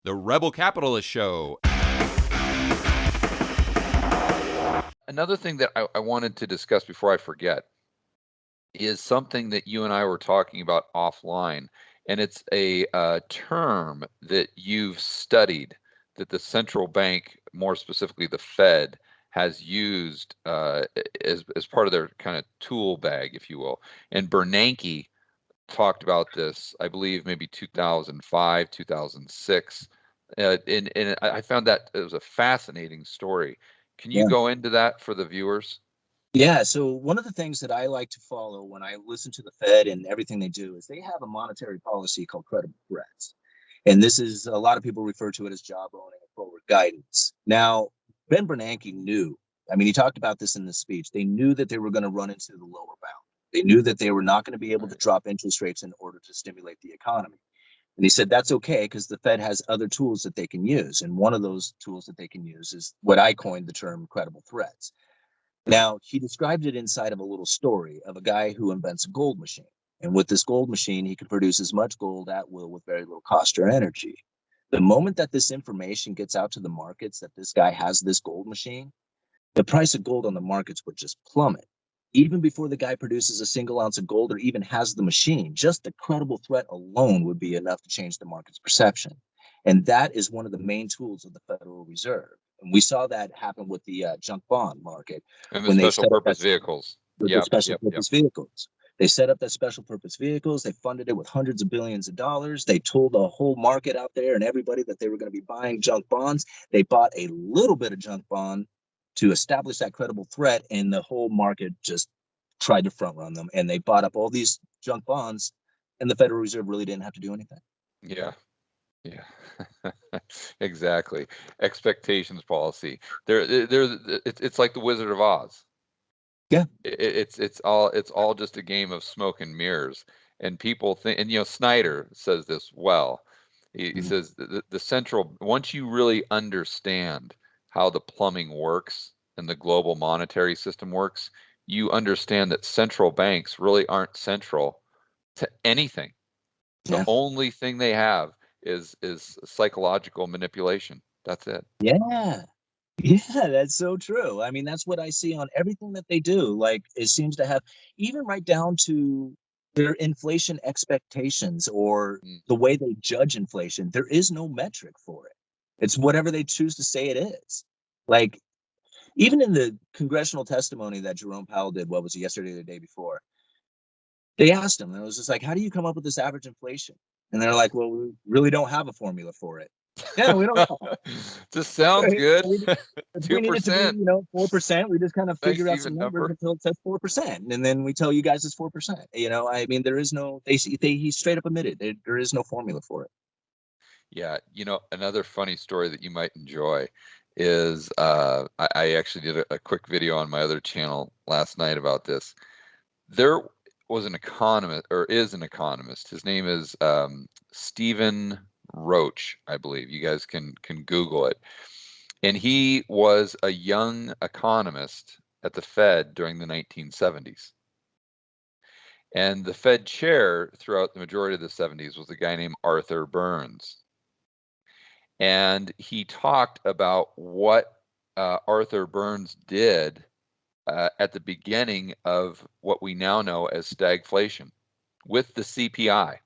The Rebel Capitalist Show. Another thing that I wanted to discuss before I forget is something that you and I were talking about offline, and it's a term that you've studied that the central bank, more specifically the Fed, has used as part of their kind of tool bag, if you will. And Bernanke talked about this, I believe, maybe 2005, 2006. And I found that it was a fascinating story. Can you Yeah. go into that for the viewers? Yeah. So one of the things that I like to follow when I listen to the Fed and everything they do is they have a monetary policy called credible threats. And this is a lot of people refer to it as job owning and forward guidance. Now, Ben Bernanke knew, I mean, he talked about this in the speech. They knew that they were going to run into the lower bound. They knew that they were not going to be able to drop interest rates in order to stimulate the economy. And he said that's okay because the Fed has other tools that they can use. And one of those tools that they can use is what I coined the term credible threats. Now, he described it inside of a little story of a guy who invents a gold machine. And with this gold machine, he can produce as much gold at will with very little cost or energy. The moment that this information gets out to the markets that this guy has this gold machine, the price of gold on the markets would just plummet. Even before the guy produces a single ounce of gold or even has the machine, just the credible threat alone would be enough to change the market's perception. And that is one of the main tools of the Federal Reserve. And we saw that happen with the junk bond market And the when they special set up purpose vehicles. with the Yep, special yep, yep. purpose vehicles. They set up that special purpose vehicles. They funded it with hundreds of billions of dollars. They told the whole market out there and everybody that they were going to be buying junk bonds. They bought a little bit of junk bond to establish that credible threat, and the whole market just tried to front run them. And they bought up all these junk bonds, and the Federal Reserve really didn't have to do anything. Yeah, yeah. Exactly. Expectations policy. It's like the Wizard of Oz. Yeah. It's all just a game of smoke and mirrors. And people think, and Snyder says this well. He says the central, once you really understand how the plumbing works and the global monetary system works, you understand that central banks really aren't central to anything. The Yeah. only thing they have is psychological manipulation. That's it. Yeah. Yeah, that's so true. I mean, that's what I see on everything that they do. Like, it seems to have, even right down to their inflation expectations or Mm. the way they judge inflation. There is no metric for it. It's whatever they choose to say it is. Like, even in the congressional testimony that Jerome Powell did, what was it, yesterday or the day before? They asked him, and it was just like, how do you come up with this average inflation? And they're like, well, we really don't have a formula for it. Yeah, we don't know. Just sounds Right? good. If we need it to be, 2%. 4%, we just kind of Nice figure out some even numbers number. until it says 4%, and then we tell you guys it's 4%. I mean, there is no. He straight up admitted there is no formula for it. Yeah, another funny story that you might enjoy is I actually did a quick video on my other channel last night about this. There was an economist, or is an economist. His name is Stephen Roach, I believe. You guys can Google it. And he was a young economist at the Fed during the 1970s. And the Fed chair throughout the majority of the 70s was a guy named Arthur Burns. And he talked about what Arthur Burns did at the beginning of what we now know as stagflation with the CPI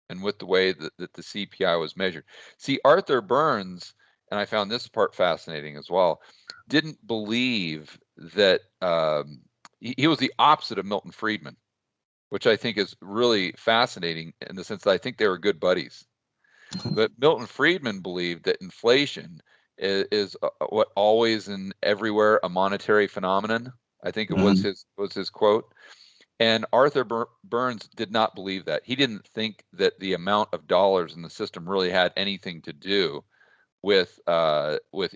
and with the way that the CPI was measured. See, Arthur Burns, and I found this part fascinating as well, didn't believe that he was the opposite of Milton Friedman, which I think is really fascinating in the sense that I think they were good buddies. But Milton Friedman believed that inflation is what always and everywhere a monetary phenomenon. I think it was his quote. And Arthur Burns did not believe that. He didn't think that the amount of dollars in the system really had anything to do with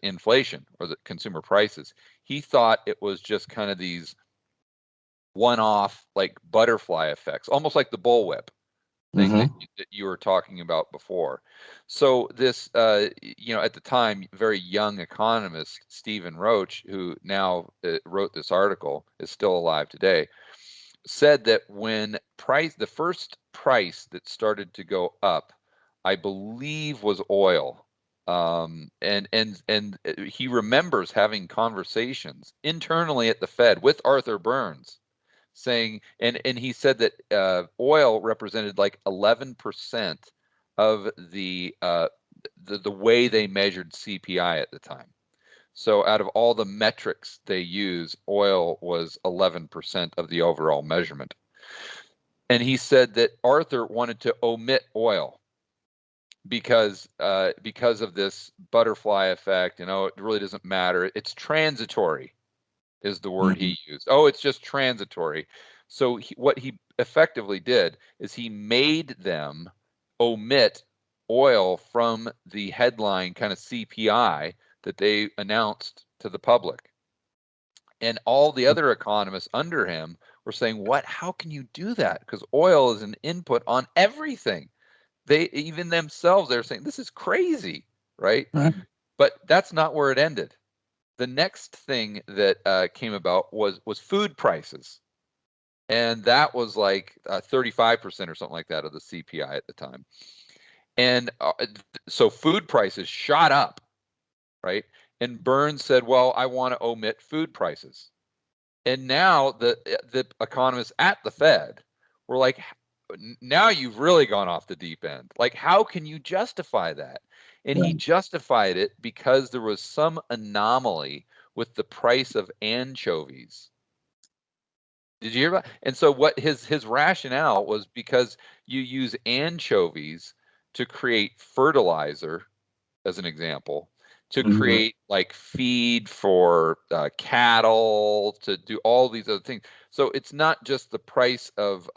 inflation or the consumer prices. He thought it was just kind of these one-off like butterfly effects, almost like the bullwhip thing that you were talking about before. So this, at the time, very young economist Stephen Roach, who now wrote this article, is still alive today, said that when the first price that started to go up I believe, was oil. And he remembers having conversations internally at the Fed with Arthur Burns, saying, and he said that oil represented like 11% of the way they measured CPI at the time. So out of all the metrics they use, oil was 11% of the overall measurement. And he said that Arthur wanted to omit oil because of this butterfly effect. You know, it really doesn't matter. It's transitory, is the word he used. Oh, it's just transitory. So what he effectively did is he made them omit oil from the headline kind of CPI that they announced to the public. And all the other economists under him were saying, "What? How can you do that? Because oil is an input on everything." They even themselves, they're saying, "This is crazy," right? Right. But that's not where it ended. The next thing that came about was food prices, and that was like 35% or something like that of the CPI at the time. And so food prices shot up, right? And Burns said, "Well, I want to omit food prices." And now the economists at the Fed were like, "Now you've really gone off the deep end. Like, how can you justify that?" And he Right. justified it because there was some anomaly with the price of anchovies. Did you hear about? And so what his rationale was, because you use anchovies to create fertilizer, as an example, to create like feed for cattle, to do all these other things. So it's not just the price of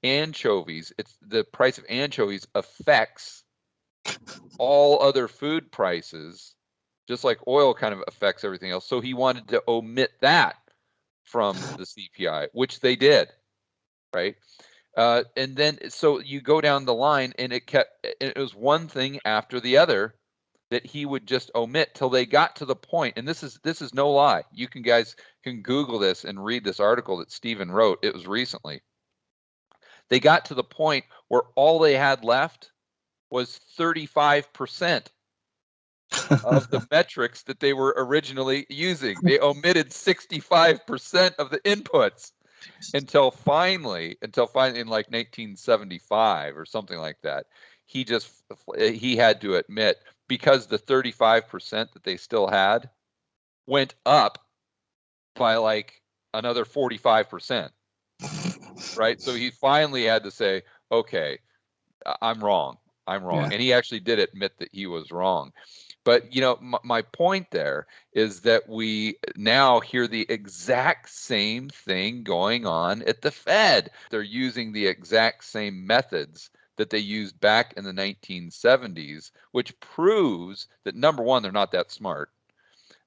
anchovies, it's the price of anchovies affects all other food prices, just like oil kind of affects everything else. So he wanted to omit that from the CPI, which they did, right? And then so you go down the line, and it was one thing after the other that he would just omit till they got to the point, and this is no lie. You guys can Google this and read this article that Stephen wrote. It was recently. They got to the point where all they had left was 35% of the metrics that they were originally using. They omitted 65% of the inputs until finally in like 1975 or something like that. He had to admit, because the 35% that they still had went up by like another 45%, right? So he finally had to say, "Okay, I'm wrong. I'm wrong." Yeah. And he actually did admit that he was wrong. But you know, my point there is that we now hear the exact same thing going on at the Fed. They're using the exact same methods that they used back in the 1970s, which proves that, number one, they're not that smart.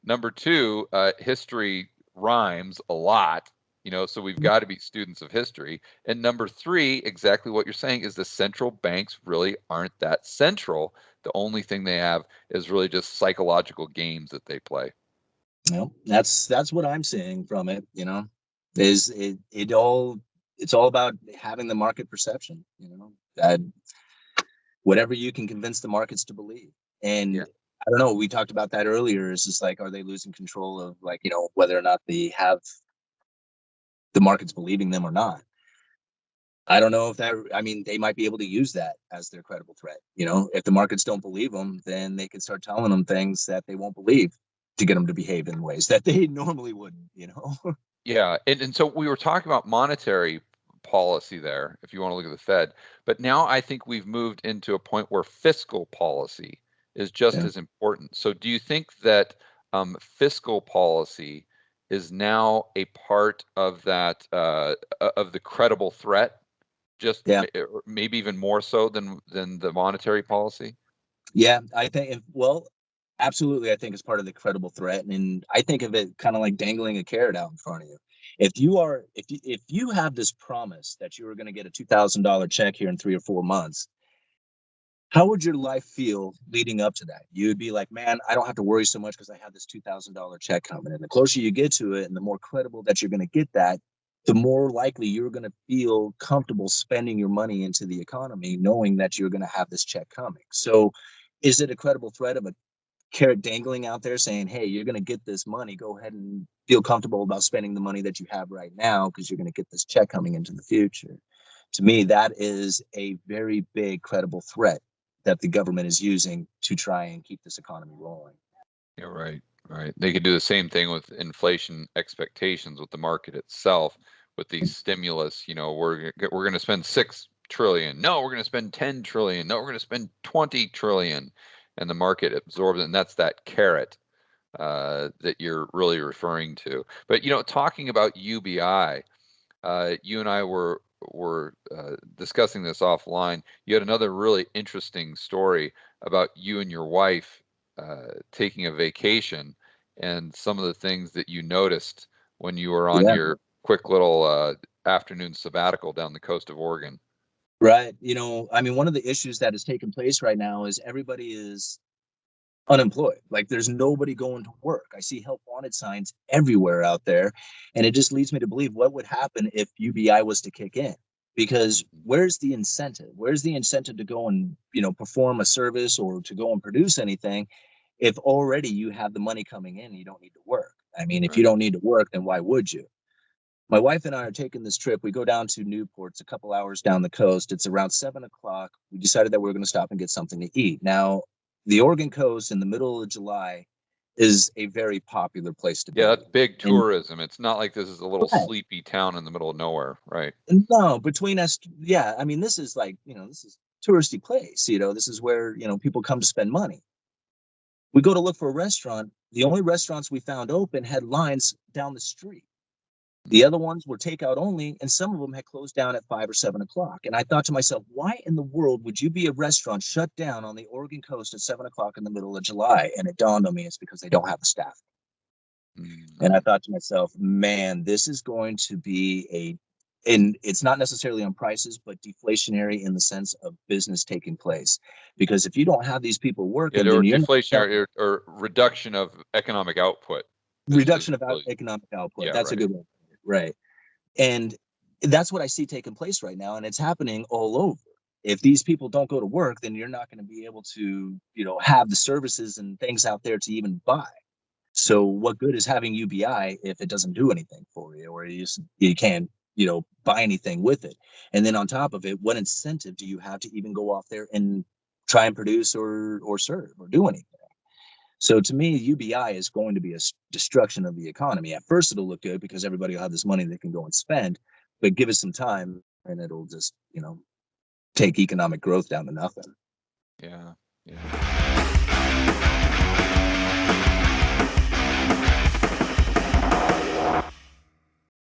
Number two, history rhymes a lot, you know, so we've got to be students of history. And number three, exactly what you're saying, is the central banks really aren't that central. The only thing they have is really just psychological games that they play. No, that's what I'm seeing from it. You know, is it's all about having the market perception. You know, that whatever you can convince the markets to believe. Yeah. And I don't know, we talked about that earlier. It's just like, are they losing control of, like, you know, whether or not they have the markets believing them or not? I don't know if that, I mean, they might be able to use that as their credible threat. You know, if the markets don't believe them, then they can start telling them things that they won't believe to get them to behave in ways that they normally wouldn't, you know? Yeah. And so we were talking about monetary policy there, if you want to look at the Fed. But now I think we've moved into a point where fiscal policy is just Yeah. as important. So do you think that fiscal policy is now a part of that, of the credible threat, just Yeah. or maybe even more so than the monetary policy? Yeah. I think, well, absolutely. I think it's part of the credible threat. And I think of it kind of like dangling a carrot out in front of you. If you have this promise that you are going to get a $2,000 check here in 3 or 4 months, how would your life feel leading up to that? You would be like, man, I don't have to worry so much because I have this $2,000 check coming. And the closer you get to it and the more credible that you're going to get that, the more likely you're going to feel comfortable spending your money into the economy, knowing that you're going to have this check coming. So is it a credible threat of a carrot dangling out there saying, hey, you're going to get this money, go ahead and feel comfortable about spending the money that you have right now because you're going to get this check coming into the future? To me, that is a very big credible threat that the government is using to try and keep this economy rolling. Yeah, right, right. They could do the same thing with inflation expectations with the market itself, with these stimulus. We're going to spend 6 trillion. No, we're going to spend 10 trillion. No, we're going to spend 20 trillion, and the market absorbs it. And that's that carrot that you're really referring to. But talking about UBI, you and I were discussing this offline. You had another really interesting story about you and your wife taking a vacation and some of the things that you noticed when you were on Yeah. your quick little afternoon sabbatical down the coast of Oregon. Right. I mean, one of the issues that has taken place right now is everybody is unemployed. Like there's nobody going to work. I see help wanted signs everywhere out there. And it just leads me to believe what would happen if UBI was to kick in. Because Mhm. where's the incentive? Where's the incentive to go and, perform a service or to go and produce anything if already you have the money coming in and you don't need to work? I mean, if you Right. don't need to work, then why would you? My wife and I are taking this trip. We go down to Newport. It's a couple hours down the coast. It's around 7 o'clock. We decided that we are going to stop and get something to eat. Now, the Oregon coast in the middle of July is a very popular place to Yeah, be. that's big And tourism. It's not like this is a little right, sleepy town in the middle of nowhere, right? no, between us, yeah. I mean, this is like, this is touristy place. This is where, people come to spend money. We go to look for a restaurant. The only restaurants we found open had lines down the street. The other ones were takeout only, and some of them had closed down at 5 or 7 o'clock. And I thought to myself, why in the world would you be a restaurant shut down on the Oregon coast at 7 o'clock in the middle of July? And it dawned on me it's because they don't have the staff. And I Mm. thought to myself, man, this is going to be and it's not necessarily on prices, but deflationary in the sense of business taking place. Because if you don't have these people Yeah, working, there then were you're not deflationary or reduction of economic output is reduction of really, economic output. yeah, That's a right. good one. Right. And that's what I see taking place right now, and it's happening all over. If these people don't go to work, then you're not going to be able to, have the services and things out there to even buy. So what good is having UBI if it doesn't do anything for you, or you can't, buy anything with it? And then on top of it, what incentive do you have to even go off there and try and produce or serve or do anything? So to me, UBI is going to be a destruction of the economy. At first, it'll look good because everybody will have this money they can go and spend, but give it some time and it'll just, take economic growth down to nothing. Yeah, yeah.